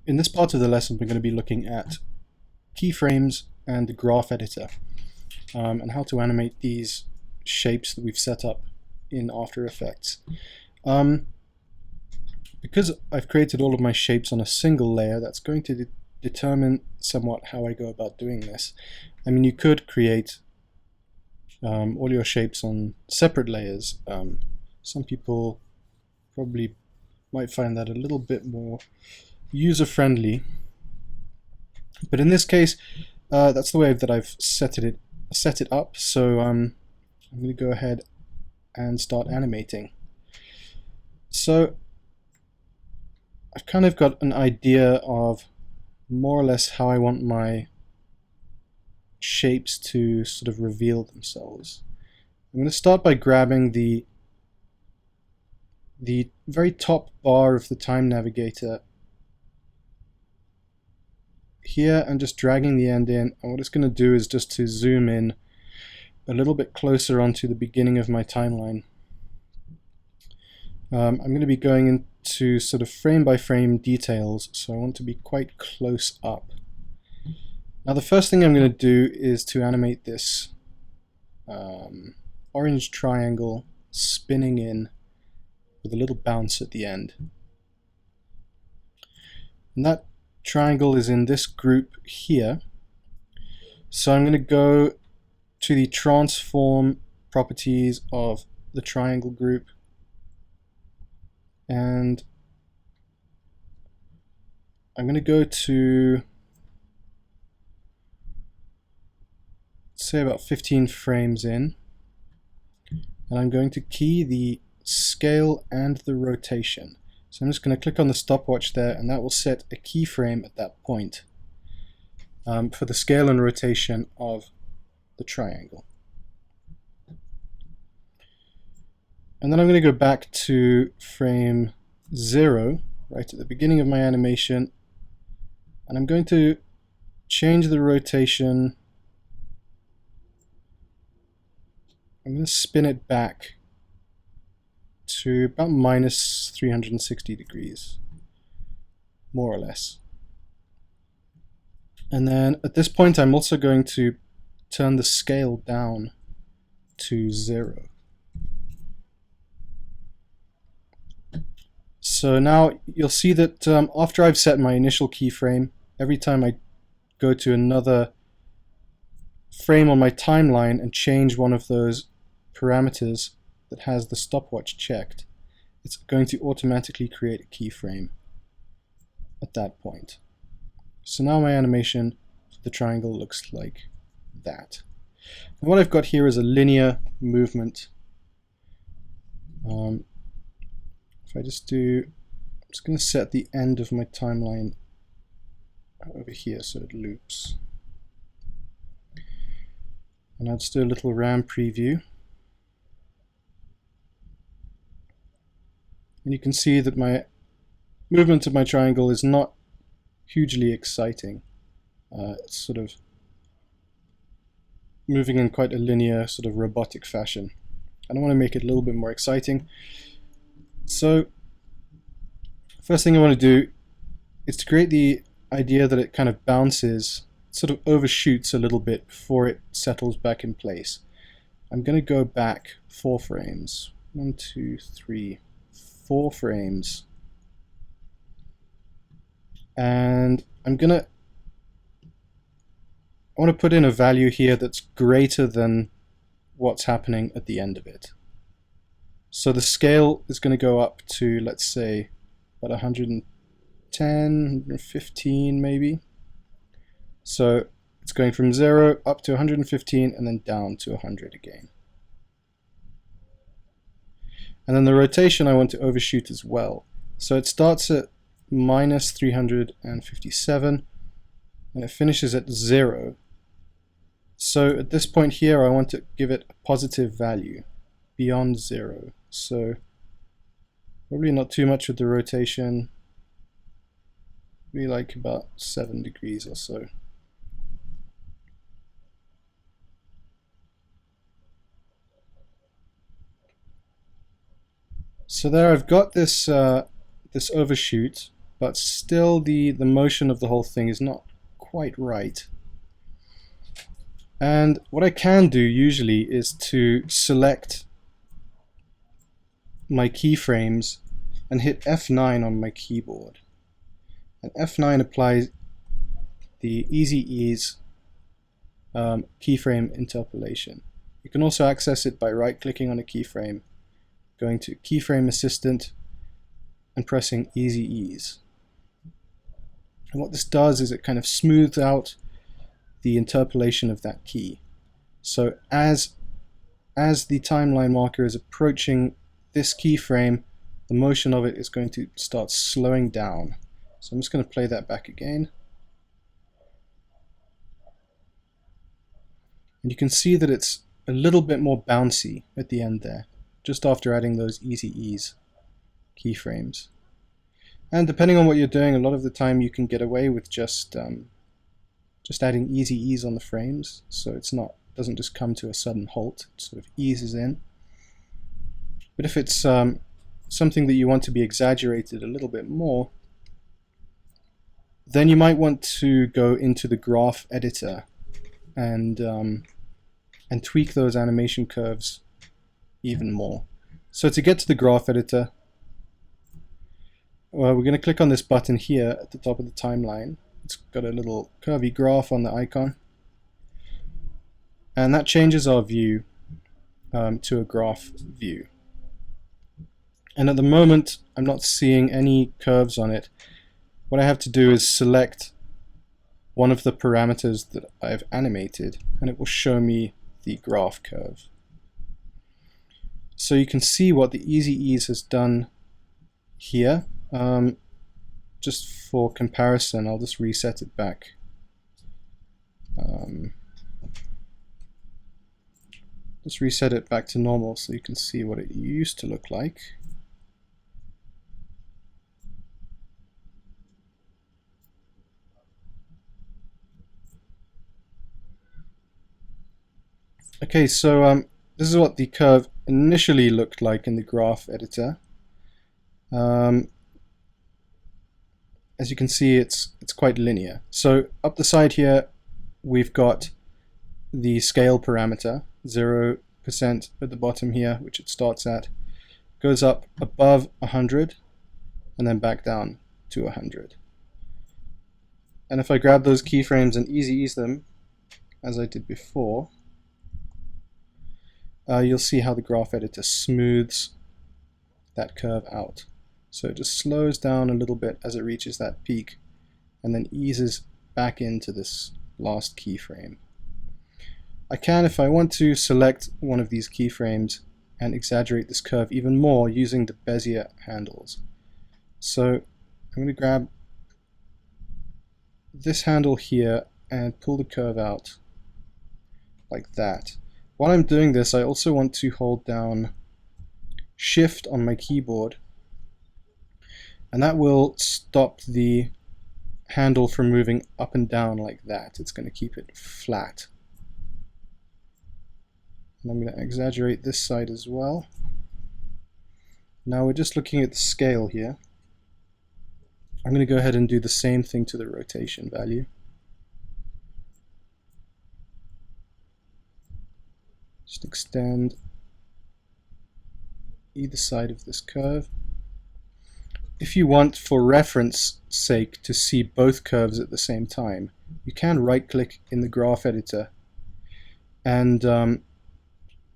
In this part of the lesson, we're going to be looking at keyframes and the graph editor, and how to animate these shapes that we've set up in After Effects. Because I've created all of my shapes on a single layer, that's going to determine somewhat how I go about doing this. I mean, you could create all your shapes on separate layers. Some people probably might find that a little bit more user-friendly, but in this case, that's the way that I've set it up. So I'm going to go ahead and start animating. So I've kind of got an idea of more or less how I want my shapes to sort of reveal themselves. I'm going to start by grabbing the very top bar of the time navigator here and just dragging the end in, and what it's going to do is just to zoom in a little bit closer onto the beginning of my timeline. I'm going to be going into sort of frame by frame details, so I want to be quite close up. Now the first thing I'm going to do is to animate this orange triangle spinning in with a little bounce at the end. And that triangle is in this group here. So I'm going to go to the transform properties of the triangle group, and I'm going to go to, say, about 15 frames in, and I'm going to key the scale and the rotation. So I'm just going to click on the stopwatch there, and that will set a keyframe at that point for the scale and rotation of the triangle. And then I'm going to go back to frame 0, right at the beginning of my animation, and I'm going to change the rotation. I'm going to spin it back to about minus 360 degrees, more or less. And then at this point I'm also going to turn the scale down to 0. So now you'll see that after I've set my initial keyframe, every time I go to another frame on my timeline and change one of those parameters that has the stopwatch checked, it's going to automatically create a keyframe at that point. So now my animation for the triangle looks like that. And what I've got here is a linear movement. If I just do, I'm just going to set the end of my timeline over here so it loops. And I'll just do a little RAM preview. And you can see that my movement of my triangle is not hugely exciting. It's sort of moving in quite a linear, sort of robotic fashion. I want to make it a little bit more exciting. So first thing I want to do is to create the idea that it kind of bounces, sort of overshoots a little bit before it settles back in place. I'm going to go back 4 frames. 1, 2, 3, 4 frames. And I want to put in a value here that's greater than what's happening at the end of it. So the scale is going to go up to, let's say, about 110, 115 maybe. So it's going from 0 up to 115 and then down to 100 again. And then the rotation I want to overshoot as well. So it starts at minus 357 and it finishes at 0. So at this point here I want to give it a positive value beyond 0. So probably not too much with the rotation, maybe like about 7 degrees or so. So there I've got this this overshoot, but still the motion of the whole thing is not quite right. And what I can do usually is to select my keyframes and hit F9 on my keyboard. And F9 applies the Easy Ease keyframe interpolation. You can also access it by right-clicking on a keyframe, going to Keyframe Assistant, and pressing Easy Ease. And what this does is it kind of smooths out the interpolation of that key. So as the timeline marker is approaching this keyframe, the motion of it is going to start slowing down. So I'm just going to play that back again. And you can see that it's a little bit more bouncy at the end there, just after adding those Easy Ease keyframes. And depending on what you're doing, a lot of the time you can get away with just adding Easy Ease on the frames, so doesn't just come to a sudden halt, it sort of eases in. But if it's something that you want to be exaggerated a little bit more, then you might want to go into the graph editor and tweak those animation curves even more. So to get to the graph editor, well, we're going to click on this button here at the top of the timeline. It's got a little curvy graph on the icon, and that changes our view to a graph view. And at the moment I'm not seeing any curves on it. What I have to do is select one of the parameters that I've animated, and it will show me the graph curve. So you can see what the Easy Ease has done here. Just for comparison, I'll just reset it back. Just reset it back to normal so you can see what it used to look like. Okay, so this is what the curve initially looked like in the graph editor. As you can see, it's quite linear. So up the side here, we've got the scale parameter, 0% at the bottom here, which it starts at, goes up above 100, and then back down to 100. And if I grab those keyframes and Easy Ease them, as I did before, you'll see how the graph editor smooths that curve out. So it just slows down a little bit as it reaches that peak, and then eases back into this last keyframe. I can, if I want to, select one of these keyframes and exaggerate this curve even more using the Bezier handles. So I'm going to grab this handle here and pull the curve out like that. While I'm doing this, I also want to hold down Shift on my keyboard, and that will stop the handle from moving up and down like that. It's going to keep it flat. And I'm going to exaggerate this side as well. Now we're just looking at the scale here. I'm going to go ahead and do the same thing to the rotation value. Just extend either side of this curve. If you want, for reference sake, to see both curves at the same time, you can right-click in the graph editor, and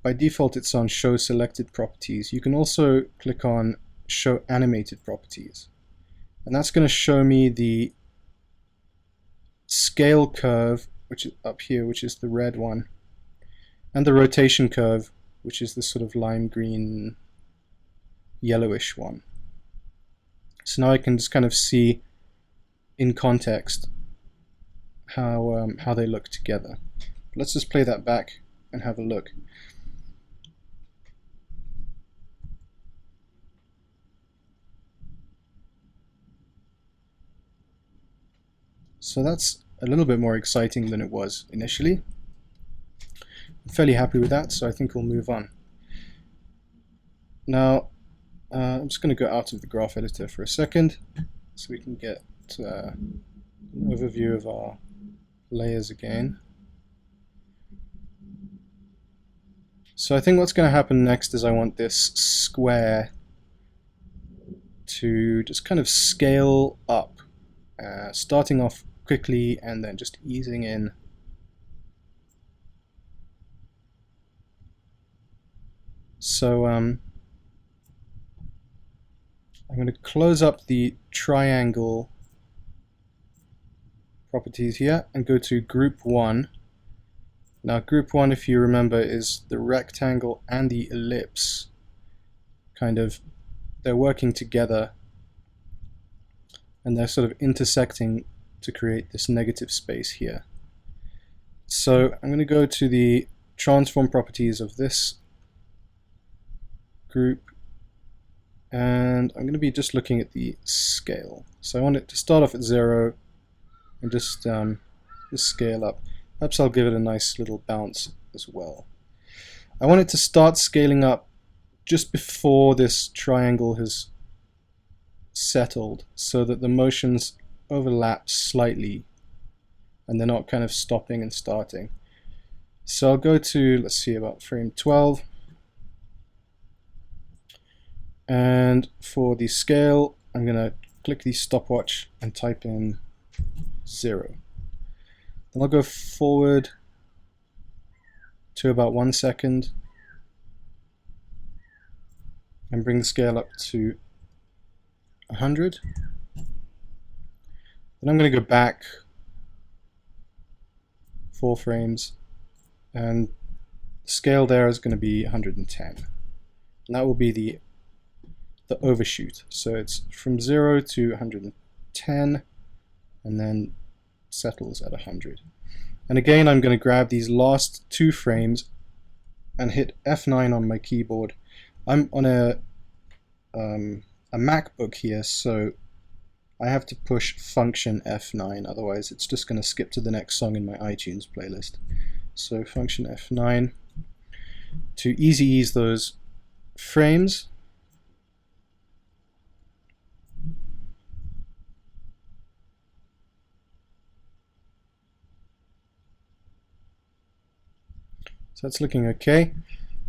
by default it's on Show Selected Properties. You can also click on Show Animated Properties, and that's going to show me the scale curve, which is up here, which is the red one, and the rotation curve, which is the sort of lime green yellowish one. So now I can just kind of see in context how they look together. Let's just play that back and have a look. So that's a little bit more exciting than it was initially. I'm fairly happy with that, so I think we'll move on. Now, I'm just going to go out of the graph editor for a second. so we can get an overview of our layers again. So I think what's going to happen next is I want this square to just kind of scale up, starting off quickly and then just easing in. So I'm going to close up the triangle properties here and go to group 1. Now group 1, if you remember, is the rectangle and the ellipse. They're working together and they're sort of intersecting to create this negative space here. So I'm going to go to the transform properties of this group, and I'm going to be just looking at the scale. So I want it to start off at 0 and just scale up. Perhaps I'll give it a nice little bounce as well. I want it to start scaling up just before this triangle has settled, so that the motions overlap slightly and they're not kind of stopping and starting. So I'll go to, let's see, about frame 12. And for the scale, I'm going to click the stopwatch and type in 0. Then I'll go forward to about 1 second and bring the scale up to 100. Then I'm going to go back 4 frames, and the scale there is going to be 110. And that will be the overshoot. So it's from 0 to 110 and then settles at 100. And again, I'm going to grab these last 2 frames and hit F9 on my keyboard. I'm on a MacBook here, so I have to push function F9, otherwise it's just going to skip to the next song in my iTunes playlist. So function F9 to easy ease those frames. So that's looking okay.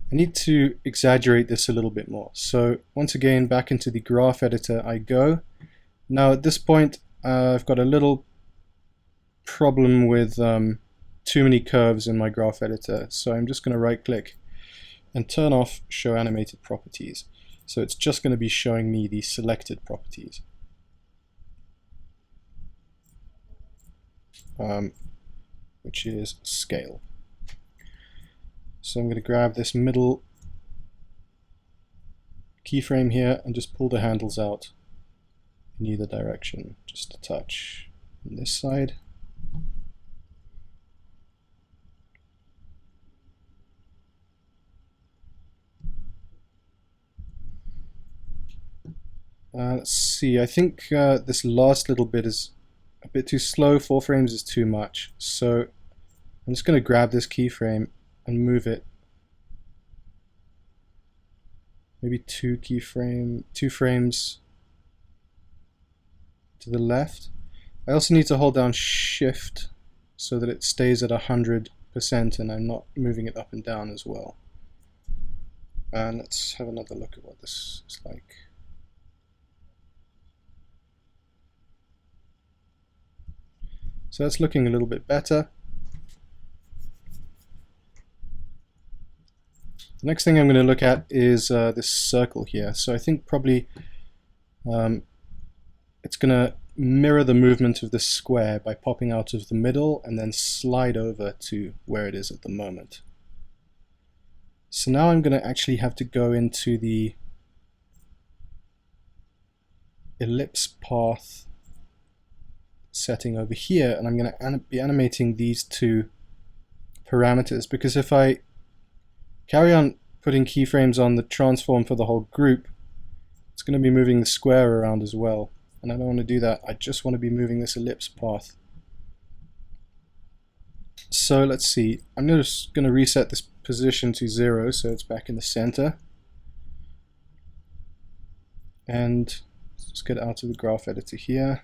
I need to exaggerate this a little bit more. So once again, back into the graph editor I go. Now at this point, I've got a little problem with too many curves in my graph editor. So I'm just going to right click and turn off show animated properties. So it's just going to be showing me the selected properties. Which is scale. So I'm going to grab this middle keyframe here and just pull the handles out in either direction, just a touch on this side. Let's see, I think this last little bit is a bit too slow. 4 frames is too much. So I'm just going to grab this keyframe and move it maybe 2 frames to the left. I also need to hold down Shift so that it stays at 100% and I'm not moving it up and down as well. And let's have another look at what this is like. So that's looking a little bit better. The next thing I'm going to look at is this circle here. So I think probably it's going to mirror the movement of this square by popping out of the middle and then slide over to where it is at the moment. So now I'm going to actually have to go into the ellipse path setting over here, and I'm going to be animating these 2 parameters, because if I carry on putting keyframes on the transform for the whole group, it's going to be moving the square around as well, and I don't want to do that. I just want to be moving this ellipse path. So let's see, I'm just going to reset this position to 0 so it's back in the center, and Let's get out of the graph editor here.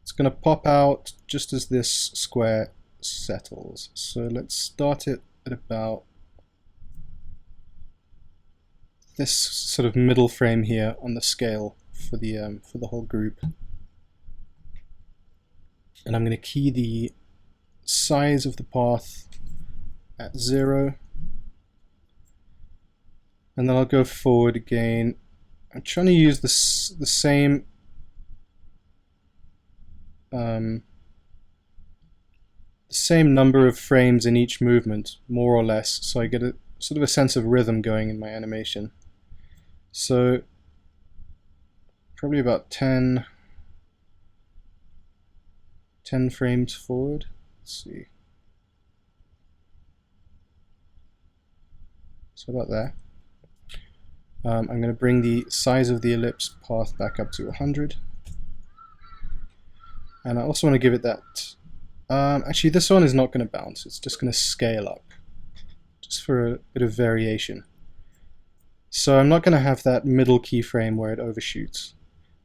It's going to pop out just as this square settles. So let's start it at about this sort of middle frame here on the scale for the whole group. And I'm going to key the size of the path at 0. And then I'll go forward again. I'm trying to use the same number of frames in each movement, more or less, so I get a sort of a sense of rhythm going in my animation. So probably about 10 frames forward. Let's see. So about there. I'm going to bring the size of the ellipse path back up to 100. And I also want to give it that... actually, this one is not going to bounce. It's just going to scale up, just for a bit of variation. So I'm not going to have that middle keyframe where it overshoots.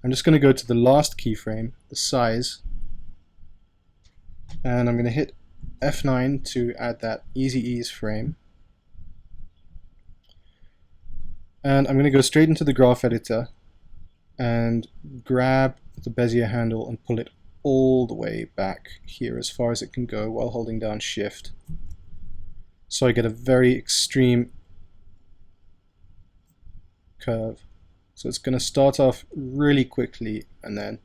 I'm just going to go to the last keyframe, the size, and I'm going to hit F9 to add that easy ease frame. And I'm going to go straight into the graph editor and grab the Bezier handle and pull it all the way back here as far as it can go while holding down Shift. So I get a very extreme curve. So it's going to start off really quickly, and then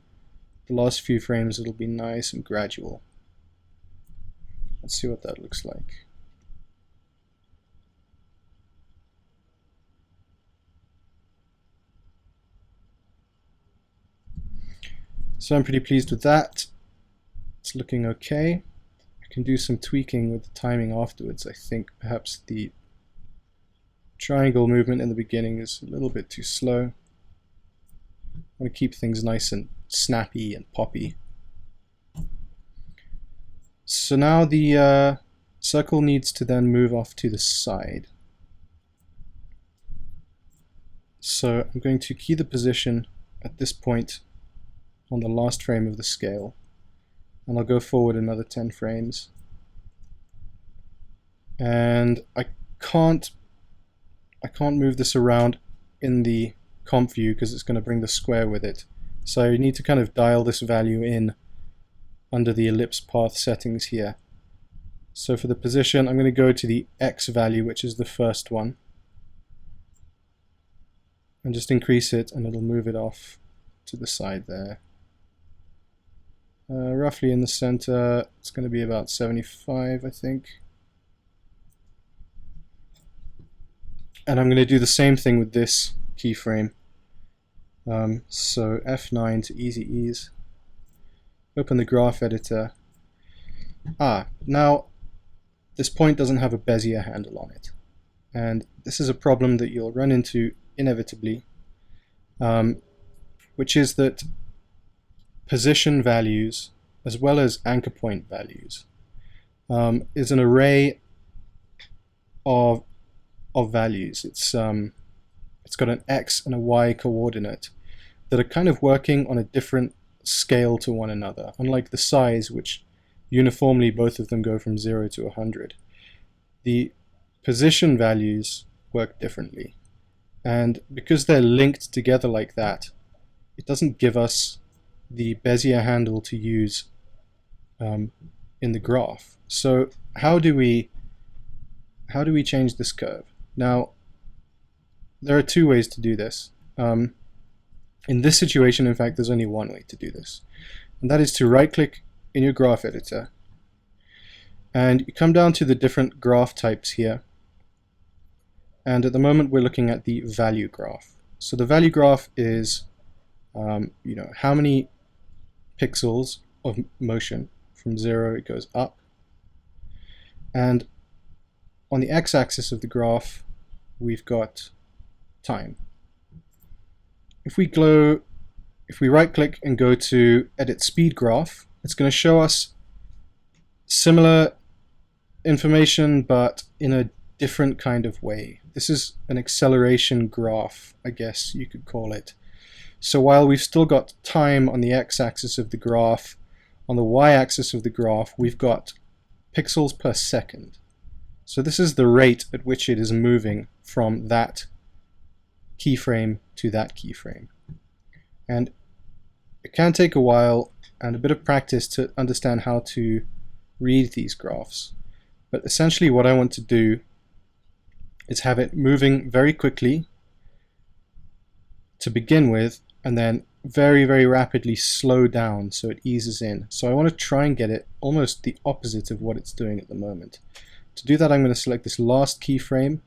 the last few frames it'll be nice and gradual. Let's see what that looks like. So I'm pretty pleased with that. It's looking okay. I can do some tweaking with the timing afterwards. I think perhaps the triangle movement in the beginning is a little bit too slow. I want to keep things nice and snappy and poppy. So now the circle needs to then move off to the side. So I'm going to key the position at this point on the last frame of the scale, and I'll go forward another 10 frames. And I can't move this around in the comp view because it's going to bring the square with it. So I need to kind of dial this value in under the ellipse path settings here. So for the position, I'm going to go to the X value, which is the first one, and just increase it, and it'll move it off to the side there. Roughly in the center, it's going to be about 75, I think. And I'm going to do the same thing with this keyframe. So F9 to easy ease. Open the graph editor. Now this point doesn't have a Bezier handle on it. And this is a problem that you'll run into inevitably, which is that position values as well as anchor point values is an array of values. It's got an X and a Y coordinate that are kind of working on a different scale to one another, unlike the size, which uniformly both of them go from 0 to 100. The position values work differently, and because they're linked together like that, it doesn't give us the Bezier handle to use in the graph. So how do we change this curve? Now, there are two ways to do this. In this situation, in fact, there's only one way to do this, and that is to right-click in your graph editor, and you come down to the different graph types here, and at the moment we're looking at the value graph. So the value graph is how many pixels of motion. From 0 it goes up, and on the x-axis of the graph we've got time. If we right-click and go to Edit Speed Graph, it's going to show us similar information but in a different kind of way. This is an acceleration graph, I guess you could call it. So while we've still got time on the x-axis of the graph, on the y-axis of the graph we've got pixels per second. So this is the rate at which it is moving from that keyframe to that keyframe. And it can take a while and a bit of practice to understand how to read these graphs. But essentially what I want to do is have it moving very quickly to begin with, and then very, very rapidly slow down so it eases in. So I want to try and get it almost the opposite of what it's doing at the moment. To do that, I'm going to select this last keyframe,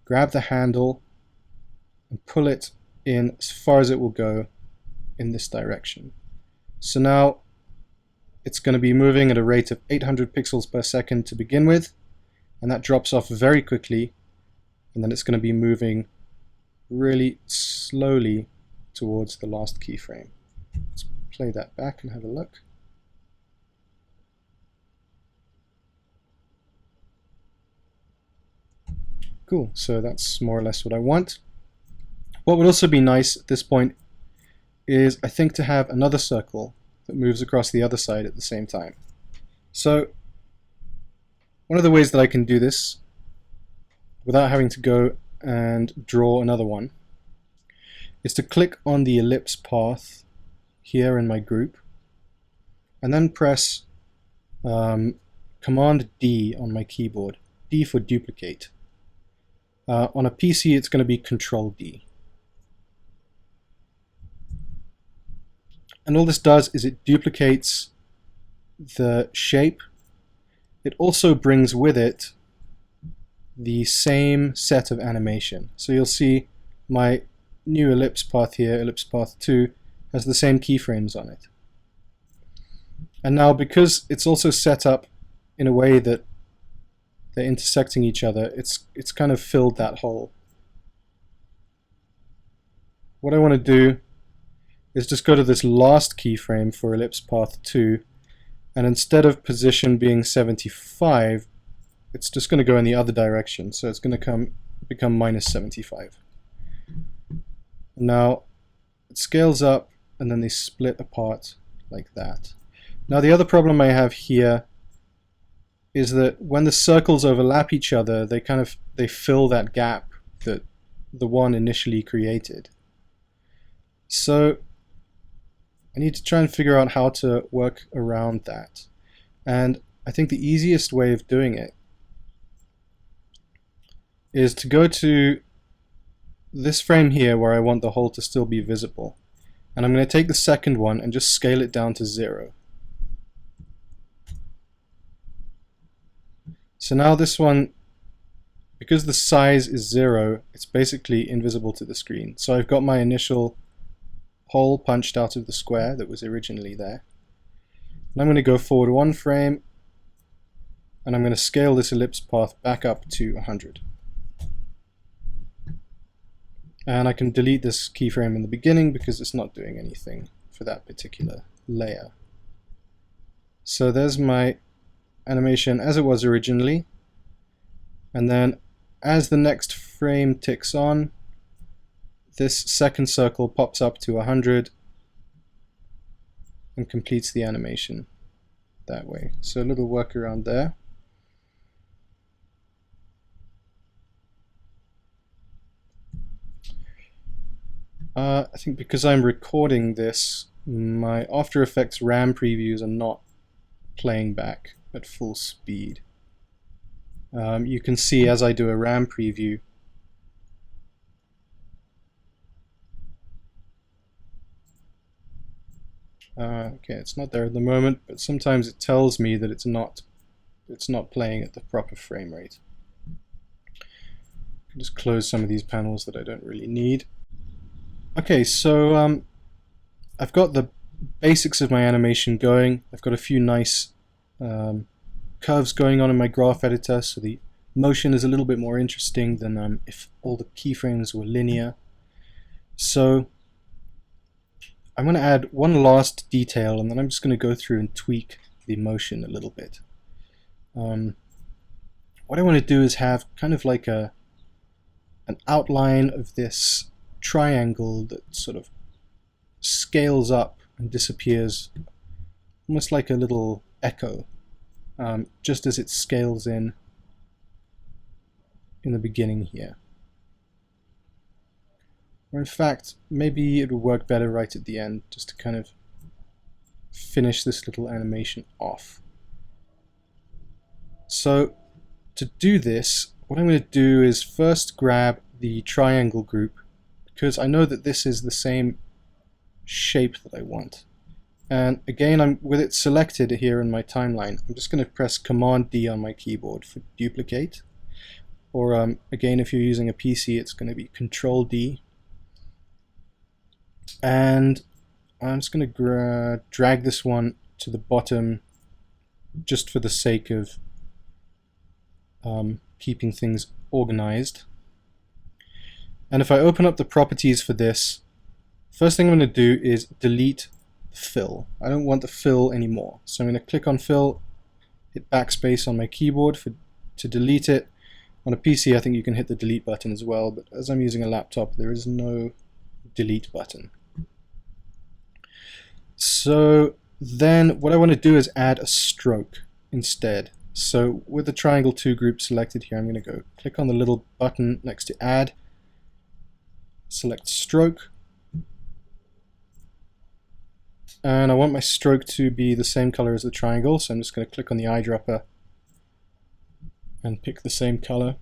grab the handle, and pull it in as far as it will go in this direction. So now it's going to be moving at a rate of 800 pixels per second to begin with, and that drops off very quickly, and then it's going to be moving really slowly towards the last keyframe. Let's play that back and have a look. Cool, so that's more or less what I want. What would also be nice at this point is, I think, to have another circle that moves across the other side at the same time. So one of the ways that I can do this without having to go and draw another one is to click on the ellipse path here in my group and then press Command D on my keyboard, D for duplicate. On a PC it's going to be Control D. And all this does is it duplicates the shape. It also brings with it the same set of animation. So you'll see my new ellipse path here, ellipse path 2, has the same keyframes on it. And now, because it's also set up in a way that they're intersecting each other, it's kind of filled that hole. What I want to do is just go to this last keyframe for ellipse path 2, and instead of position being 75, it's just going to go in the other direction, so it's going to become minus 75. Now it scales up and then they split apart like that. Now the other problem I have here is that when the circles overlap each other, they fill that gap that the one initially created. So I need to try and figure out how to work around that. And I think the easiest way of doing it is to go to this frame here where I want the hole to still be visible. And I'm going to take the second one and just scale it down to 0. So now this one, because the size is 0, it's basically invisible to the screen. So I've got my initial hole punched out of the square that was originally there. And I'm going to go forward one frame, and I'm going to scale this ellipse path back up to 100. And I can delete this keyframe in the beginning because it's not doing anything for that particular layer. So there's my animation as it was originally, and then as the next frame ticks on, this second circle pops up to 100 and completes the animation that way. So a little workaround there. I think because I'm recording this, my After Effects RAM previews are not playing back at full speed. You can see as I do a RAM preview, okay, it's not there at the moment, but sometimes it tells me that it's not playing at the proper frame rate. I can just close some of these panels that I don't really need. Okay, so I've got the basics of my animation going. I've got a few nice curves going on in my graph editor, so the motion is a little bit more interesting than if all the keyframes were linear. So I'm going to add one last detail, and then I'm just going to go through and tweak the motion a little bit. what I want to do is have kind of like an outline of this triangle that sort of scales up and disappears, almost like a little echo, just as it scales in the beginning here. Or in fact, maybe it would work better right at the end, just to kind of finish this little animation off. So to do this, what I'm going to do is first grab the triangle group, because I know that this is the same shape that I want. And again, with it selected here in my timeline, I'm just going to press Command D on my keyboard for duplicate. Or again, if you're using a PC, it's going to be Control D. And I'm just going to drag this one to the bottom just for the sake of keeping things organized. And if I open up the properties for this, first thing I'm going to do is delete the fill. I don't want the fill anymore. So I'm going to click on fill, hit backspace on my keyboard to delete it. On a PC, I think you can hit the delete button as well, but as I'm using a laptop, there is no delete button. So then what I want to do is add a stroke instead. So with the triangle 2 group selected here, I'm going to go click on the little button next to add, select stroke, and I want my stroke to be the same color as the triangle, so I'm just going to click on the eyedropper and pick the same color.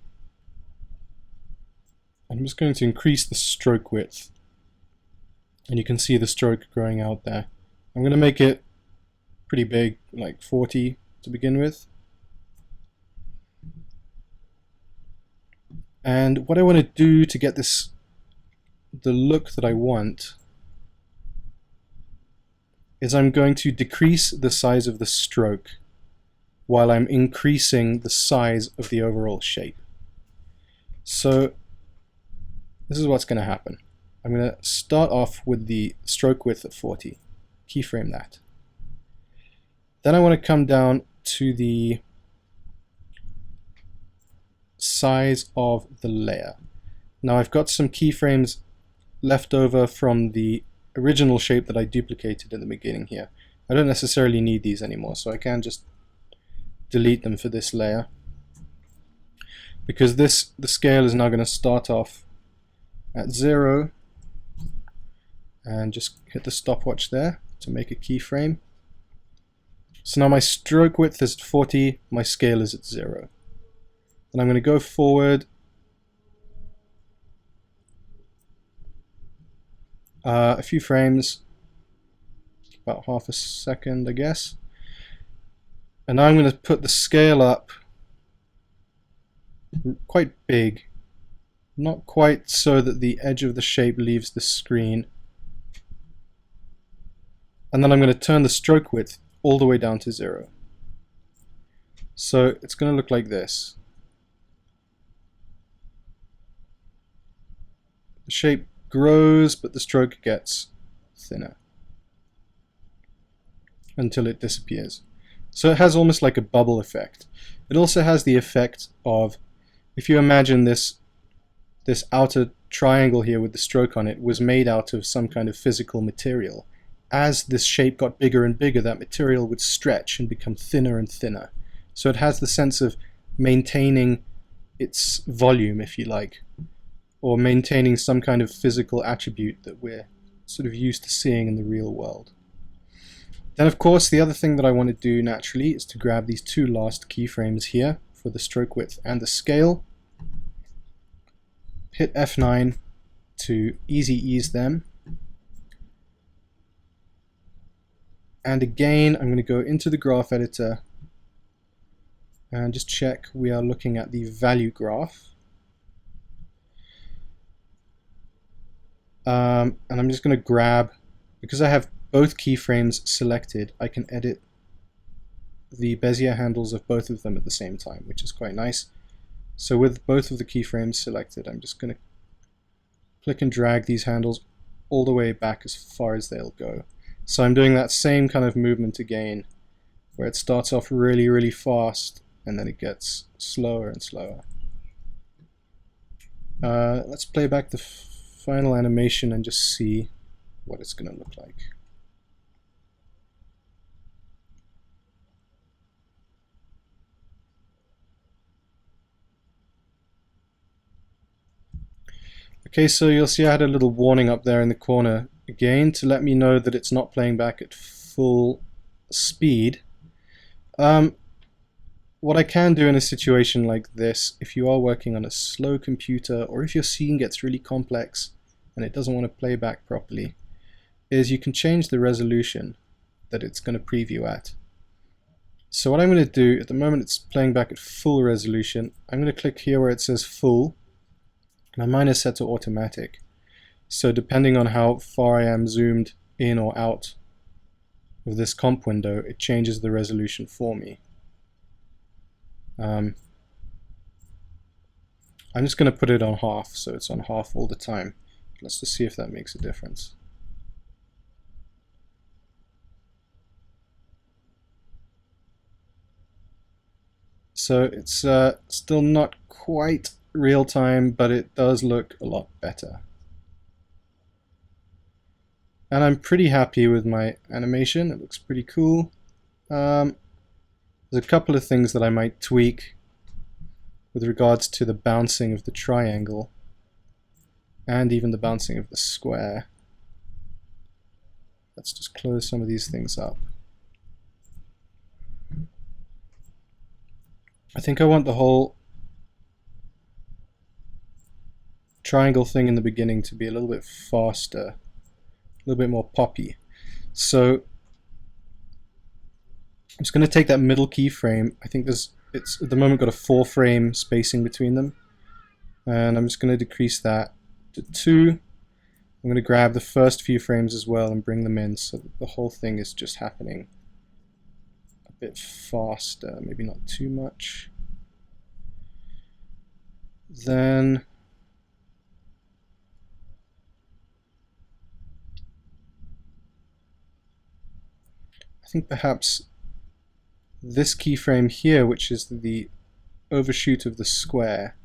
I'm just going to increase the stroke width, and you can see the stroke growing out there. I'm going to make it pretty big, like 40 to begin with. And what I want to do to get this, the look that I want, is I'm going to decrease the size of the stroke while I'm increasing the size of the overall shape. So this is what's going to happen. I'm going to start off with the stroke width at 40, keyframe that. Then I want to come down to the size of the layer. Now I've got some keyframes left over from the original shape that I duplicated in the beginning here. I don't necessarily need these anymore, so I can just delete them for this layer, because the scale is now going to start off at 0, and just hit the stopwatch there to make a keyframe. So now my stroke width is at 40, my scale is at 0. And I'm going to go forward a few frames, about half a second I guess, and now I'm going to put the scale up quite big, not quite so that the edge of the shape leaves the screen, and then I'm going to turn the stroke width all the way down to 0. So it's going to look like this. The shape grows, but the stroke gets thinner until it disappears. So it has almost like a bubble effect. It also has the effect of, if you imagine this outer triangle here with the stroke on it was made out of some kind of physical material. As this shape got bigger and bigger, that material would stretch and become thinner and thinner. So it has the sense of maintaining its volume, if you like, or maintaining some kind of physical attribute that we're sort of used to seeing in the real world. Then of course the other thing that I want to do naturally is to grab these two last keyframes here for the stroke width and the scale, hit F9 to easy ease them, and again I'm going to go into the graph editor and just check we are looking at the value graph. And I'm just going to grab, because I have both keyframes selected, I can edit the Bezier handles of both of them at the same time, which is quite nice. So with both of the keyframes selected, I'm just going to click and drag these handles all the way back as far as they'll go. So I'm doing that same kind of movement again, where it starts off really, really fast and then it gets slower and slower. Let's play back the final animation and just see what it's going to look like. Okay, so you'll see I had a little warning up there in the corner again to let me know that it's not playing back at full speed. What I can do in a situation like this, if you are working on a slow computer or if your scene gets really complex and it doesn't want to play back properly, is you can change the resolution that it's going to preview at. So what I'm going to do, at the moment it's playing back at full resolution, I'm going to click here where it says full, and mine is set to automatic. So depending on how far I am zoomed in or out of this comp window, it changes the resolution for me. I'm just going to put it on half, so it's on half all the time. Let's just see if that makes a difference. So it's still not quite real time, but it does look a lot better. And I'm pretty happy with my animation. It looks pretty cool. There's a couple of things that I might tweak with regards to the bouncing of the triangle and even the bouncing of the square. Let's just close some of these things up. I think I want the whole triangle thing in the beginning to be a little bit faster, a little bit more poppy. So I'm just going to take that middle keyframe. I think it's at the moment got a 4-frame spacing between them, and I'm just going to decrease that to 2. I'm going to grab the first few frames as well and bring them in so that the whole thing is just happening a bit faster, maybe not too much. Then I think perhaps this keyframe here, which is the overshoot of the square,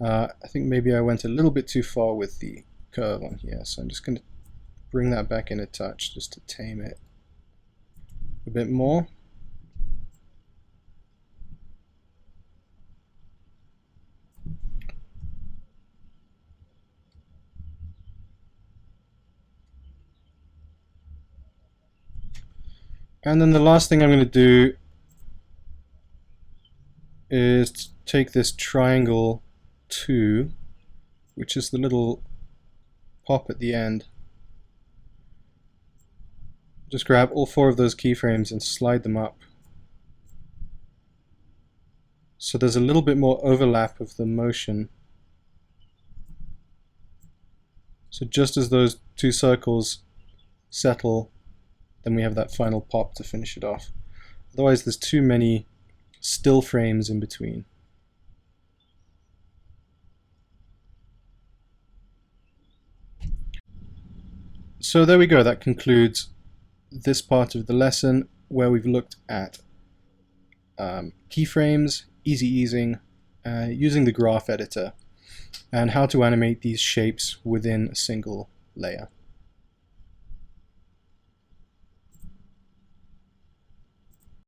I think maybe I went a little bit too far with the curve on here, so I'm just going to bring that back in a touch just to tame it a bit more. And then the last thing I'm going to do is take this triangle 2, which is the little pop at the end. Just grab all 4 of those keyframes and slide them up. So there's a little bit more overlap of the motion. So just as those 2 circles settle, then we have that final pop to finish it off. Otherwise there's too many still frames in between. So there we go, that concludes this part of the lesson where we've looked at keyframes, easy easing, using the graph editor, and how to animate these shapes within a single layer.